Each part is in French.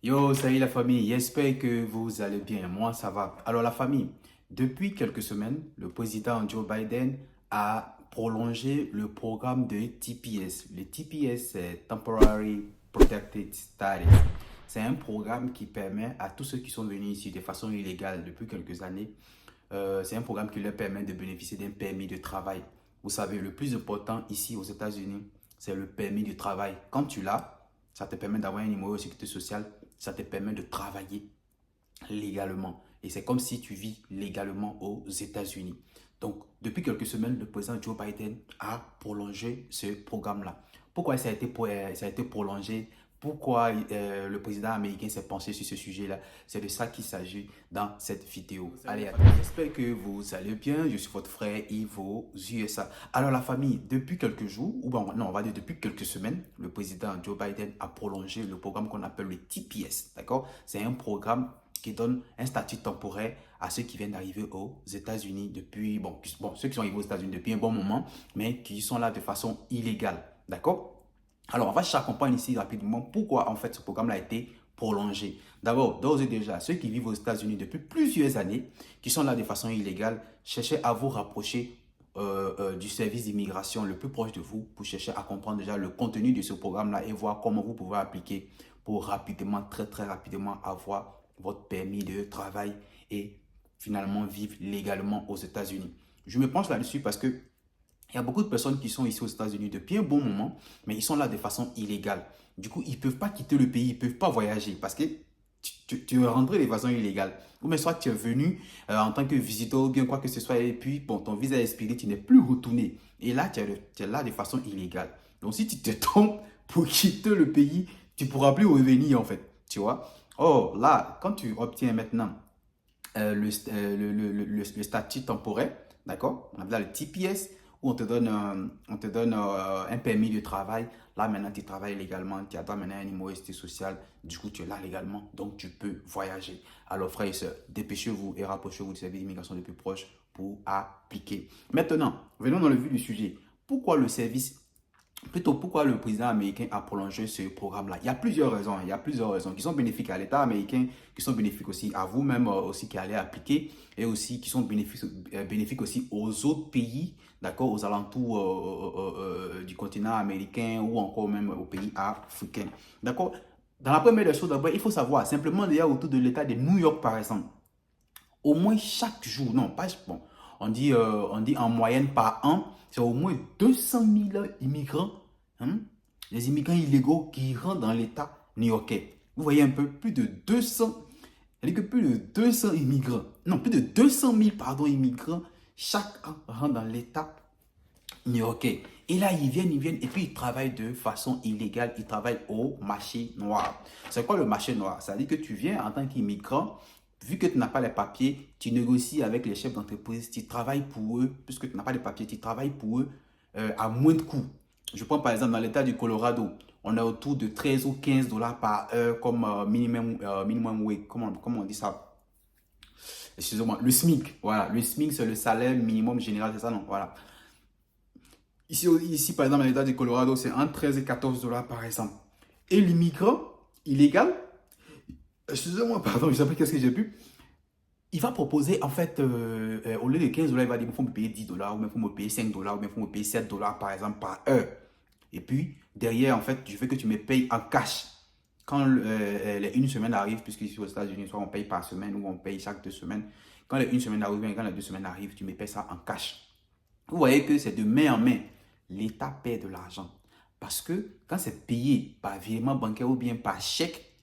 Yo, salut la famille, j'espère que vous allez bien. Moi, ça va. Alors la famille, depuis quelques semaines, le président Joe Biden a prolongé le programme de TPS. Le TPS, c'est Temporary Protected Status. C'est un programme qui permet à tous ceux qui sont venus ici de façon illégale depuis quelques années, c'est un programme qui leur permet de bénéficier d'un permis de travail. Vous savez, le plus important ici aux États-Unis, c'est le permis de travail. Quand tu l'as, ça te permet d'avoir un numéro de sécurité sociale, ça te permet de travailler légalement. Et c'est comme si tu vis légalement aux États-Unis. Donc, depuis quelques semaines, le président Joe Biden a prolongé ce programme-là. Pourquoi ça a été prolongé? Pourquoi le président américain s'est penché sur ce sujet-là? C'est de ça qu'il s'agit dans cette vidéo. Allez, j'espère que vous allez bien. Je suis votre frère Yves aux USA. Alors la famille, depuis quelques jours, ou bon, non, on va dire depuis quelques semaines, le président Joe Biden a prolongé le programme qu'on appelle le TPS. D'accord? C'est un programme qui donne un statut temporaire à ceux qui viennent d'arriver aux États-Unis depuis, ceux qui sont arrivés aux États-Unis depuis un bon moment, mais qui sont là de façon illégale. D'accord? Alors, on va chercher à comprendre ici rapidement pourquoi en fait ce programme a été prolongé. D'abord, d'ores et déjà, ceux qui vivent aux États-Unis depuis plusieurs années, qui sont là de façon illégale, cherchez à vous rapprocher du service d'immigration le plus proche de vous pour chercher à comprendre déjà le contenu de ce programme-là et voir comment vous pouvez appliquer pour rapidement, très rapidement avoir votre permis de travail et finalement vivre légalement aux États-Unis. Je me penche là-dessus parce que il y a beaucoup de personnes qui sont ici aux États-Unis depuis un bon moment, mais ils sont là de façon illégale. Du coup, ils ne peuvent pas quitter le pays, ils ne peuvent pas voyager parce que tu es rentré de façon illégale. Ou bien soit tu es venu en tant que visiteur ou bien quoi que ce soit, et puis bon, ton visa est expiré, tu n'es plus retourné. Et là, tu es là de façon illégale. Donc, si tu te trompes pour quitter le pays, tu ne pourras plus revenir en fait. Tu vois? Or, là, quand tu obtiens maintenant le statut temporaire, d'accord? On appelle le TPS, où on te donne un permis de travail. Là, maintenant, tu travailles légalement, tu as maintenant un numéro de sécurité sociale. Du coup, tu es là légalement, donc tu peux voyager. Alors, frères et sœurs, dépêchez-vous et rapprochez-vous du service d'immigration le plus proche pour appliquer. Maintenant, venons dans le vif du sujet. Pourquoi le service Plutôt, pourquoi le président américain a prolongé ce programme-là? Il y a plusieurs raisons. Il y a plusieurs raisons qui sont bénéfiques à l'État américain, qui sont bénéfiques aussi à vous-même aussi qui allez appliquer et aussi qui sont bénéfiques aussi aux autres pays, d'accord, aux alentours du continent américain ou encore même aux pays africains. D'accord? Dans la première des choses, d'abord, il faut savoir, simplement déjà autour de l'État de New York, par exemple, au moins chaque jour, non, pas, bon, on dit en moyenne par an, c'est au moins 200 000 immigrants, hein, les immigrants illégaux qui rentrent dans l'État new-yorkais. Vous voyez un peu, plus de 200, c'est-à-dire que plus de 200 immigrants, non, plus de 200 000 pardon, immigrants chaque an rentrent dans l'État new-yorkais. Et là, ils viennent, et puis ils travaillent de façon illégale, ils travaillent au marché noir. C'est quoi le marché noir? Ça veut dire que tu viens en tant qu'immigrant, vu que tu n'as pas les papiers, tu négocies avec les chefs d'entreprise, tu travailles pour eux, puisque tu n'as pas les papiers, tu travailles pour eux à moins de coûts. Je prends par exemple dans l'état du Colorado, on a autour de 13 ou 15 dollars par heure comme minimum wage, comment on dit ça? Excusez-moi, le SMIC, voilà, le SMIC c'est le salaire minimum général, c'est ça, non? Voilà. Ici, par exemple, dans l'état du Colorado, c'est entre 13 et 14 dollars par exemple. Et l'immigrant illégal, excusez-moi, pardon, je ne sais pas qu'est-ce que j'ai pu. Il va proposer, en fait, au lieu de 15 dollars, il va dire, il faut me payer 10 dollars, ou bien il faut me payer 5 dollars, ou bien il faut me payer 7 dollars, par exemple, par heure. Et puis, derrière, en fait, je veux que tu me payes en cash. Quand une semaine arrive, puisque ici aux États-Unis, soit on paye par semaine ou on paye chaque 2 semaines. Quand une semaine arrive, quand les 2 semaines arrivent, tu me payes ça en cash. Vous voyez que c'est de main en main. L'État paie de l'argent. Parce que quand c'est payé par virement bancaire ou bien par chèque,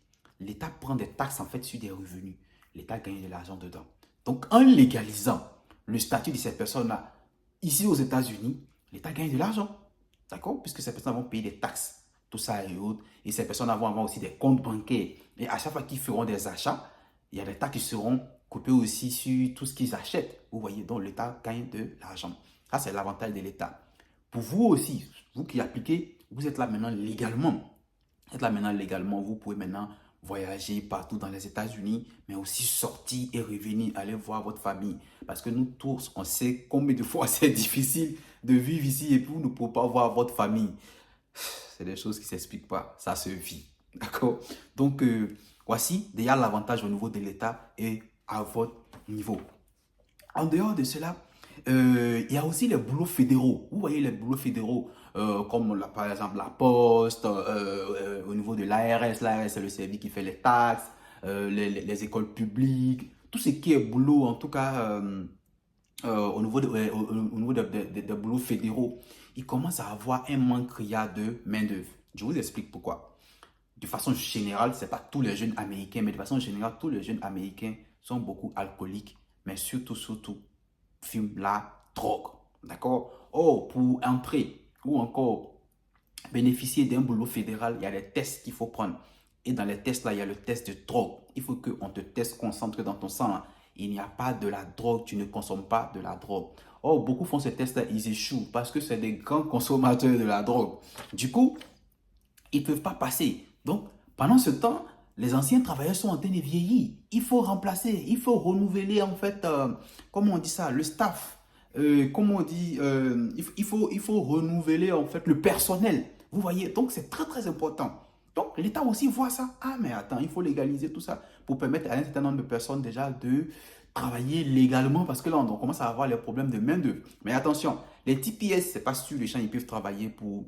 l'État prend des taxes en fait sur des revenus. L'État gagne de l'argent dedans. Donc en légalisant le statut de ces personnes-là, ici aux États-Unis, l'État gagne de l'argent. D'accord? Puisque ces personnes vont payer des taxes, tout ça et autres. Et ces personnes vont avoir aussi des comptes bancaires. Et à chaque fois qu'ils feront des achats, il y a des taxes qui seront coupées aussi sur tout ce qu'ils achètent. Vous voyez, donc l'État gagne de l'argent. Ça, c'est l'avantage de l'État. Pour vous aussi, vous qui appliquez, vous êtes là maintenant légalement. Vous êtes là maintenant légalement, vous pouvez maintenant voyager partout dans les États-Unis, mais aussi sortir et revenir, aller voir votre famille. Parce que nous tous, on sait combien de fois c'est difficile de vivre ici et puis vous ne pouvez pas voir votre famille. C'est des choses qui ne s'expliquent pas, ça se vit. D'accord? Donc, Voici déjà l'avantage au niveau de l'État et à votre niveau. En dehors de cela, il y a aussi les boulots fédéraux. Vous voyez les boulots fédéraux, comme par exemple la Poste, au niveau de l'ARS. L'ARS, c'est le service qui fait les taxes, les écoles publiques, tout ce qui est boulot, en tout cas, au niveau des boulots fédéraux. Il commence à avoir un manque criard de main-d'œuvre. Je vous explique pourquoi. De façon générale, ce n'est pas tous les jeunes américains, mais de façon générale, tous les jeunes américains sont beaucoup alcooliques, mais surtout, fument la drogue. D'accord? Oh, pour entrer ou encore bénéficier d'un boulot fédéral, il y a des tests qu'il faut prendre. Et dans les tests, là, il y a le test de drogue. Il faut qu'on te teste concentré dans ton sang. Là. Il n'y a pas de la drogue, tu ne consommes pas de la drogue. Oh, beaucoup font ce test-là, ils échouent parce que c'est des grands consommateurs de la drogue. Du coup, ils ne peuvent pas passer. Donc, pendant ce temps, les anciens travailleurs sont en train de vieillir. Il faut remplacer, il faut renouveler en fait, comment on dit ça, le staff. Comment on dit, il faut renouveler en fait le personnel. Vous voyez, donc c'est très important. Donc l'État aussi voit ça. Ah mais attends, il faut légaliser tout ça pour permettre à un certain nombre de personnes déjà de travailler légalement parce que là on commence à avoir les problèmes de main-d'œuvre. Mais attention, les TPS, c'est pas sûr les gens ils peuvent travailler pour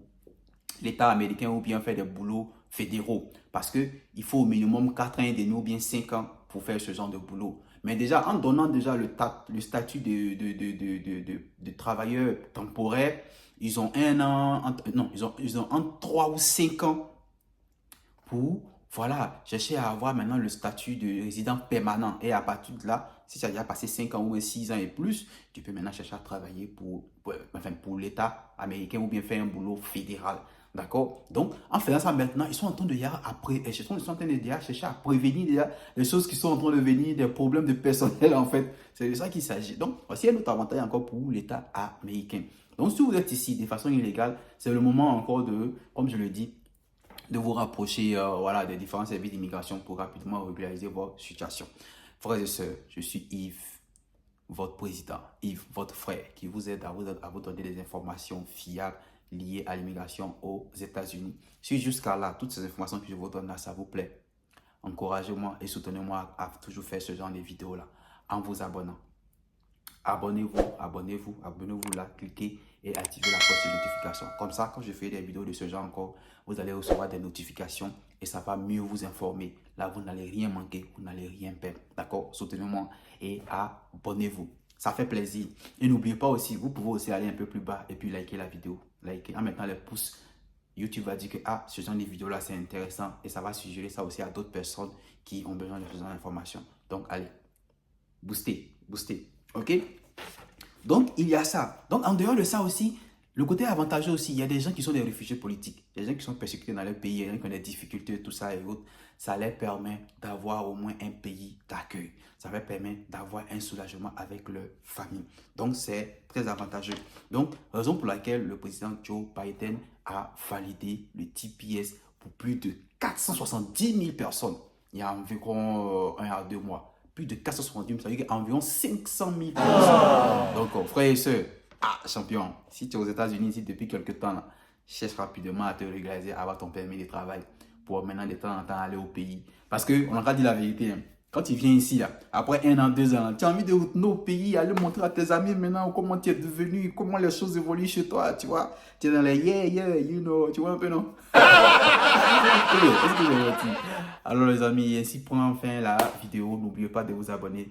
l'État américain ou bien faire des boulots fédéraux. Parce qu'il faut au minimum 4 ans et demi ou bien 5 ans pour faire ce genre de boulot. Mais déjà, en donnant déjà le statut de travailleur temporaire, ils ont un an, non, ils ont entre 3 ou 5 ans pour, voilà, chercher à avoir maintenant le statut de résident permanent. Et à partir de là, si tu as déjà passé 5 ans ou 6 ans et plus, tu peux maintenant chercher à travailler pour l'État américain ou bien faire un boulot fédéral. D'accord? Donc, en faisant ça maintenant, ils sont en train de chercher à prévenir déjà les choses qui sont en train de venir, des problèmes de personnel en fait. C'est de ça qu'il s'agit. Donc, voici un autre avantage encore pour l'État américain. Donc, si vous êtes ici de façon illégale, c'est le moment encore de, comme je le dis, de vous rapprocher voilà, des différents services d'immigration pour rapidement régulariser votre situation. Frères et sœurs, je suis Yves, votre président, Yves, votre frère, qui vous aide à vous donner des informations fiables liées à l'immigration aux États-Unis. Si jusqu'à là, toutes ces informations que je vous donne là, ça vous plaît, encouragez-moi et soutenez-moi à toujours faire ce genre de vidéos-là en vous abonnant. Abonnez-vous là, cliquez et activez la cloche de notification. Comme ça, quand je fais des vidéos de ce genre encore, vous allez recevoir des notifications et ça va mieux vous informer. Là, vous n'allez rien manquer, vous n'allez rien perdre. D'accord? Soutenez-moi et abonnez-vous. Ça fait plaisir. Et n'oubliez pas aussi, vous pouvez aussi aller un peu plus bas et puis liker la vidéo. Liker. En mettant les pouces, YouTube va dire que ce genre de vidéo là c'est intéressant et ça va suggérer ça aussi à d'autres personnes qui ont besoin de ce genre d'informations. Donc, allez, boostez. Ok? Donc, il y a ça. Donc, en dehors de ça aussi, le côté avantageux aussi, il y a des gens qui sont des réfugiés politiques, des gens qui sont persécutés dans leur pays, des gens qui ont des difficultés, tout ça et autres. Ça leur permet d'avoir au moins un pays d'accueil. Ça leur permet d'avoir un soulagement avec leur famille. Donc, c'est très avantageux. Donc, raison pour laquelle le président Joe Biden a validé le TPS pour plus de 470 000 personnes il y a environ 1 à 2 mois. Plus de 470 000, ça veut dire environ 500 000 personnes. Donc, frères et sœurs, champion, si tu es aux États-Unis ici depuis quelques temps, là, cherche rapidement à te régulariser, à avoir ton permis de travail pour maintenant de temps en temps aller au pays. Parce qu'on a dit la vérité, hein. Quand tu viens ici, là, après 1 an, 2 ans, tu as envie de retourner au pays, aller montrer à tes amis maintenant comment tu es devenu, comment les choses évoluent chez toi, tu vois. Tu es dans les you know, tu vois un peu, non? Alors les amis, ainsi prend fin la vidéo. N'oubliez pas de vous abonner,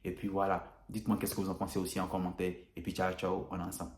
Et puis voilà, dites-moi qu'est-ce que vous en pensez aussi en commentaire. Et puis ciao, on est ensemble.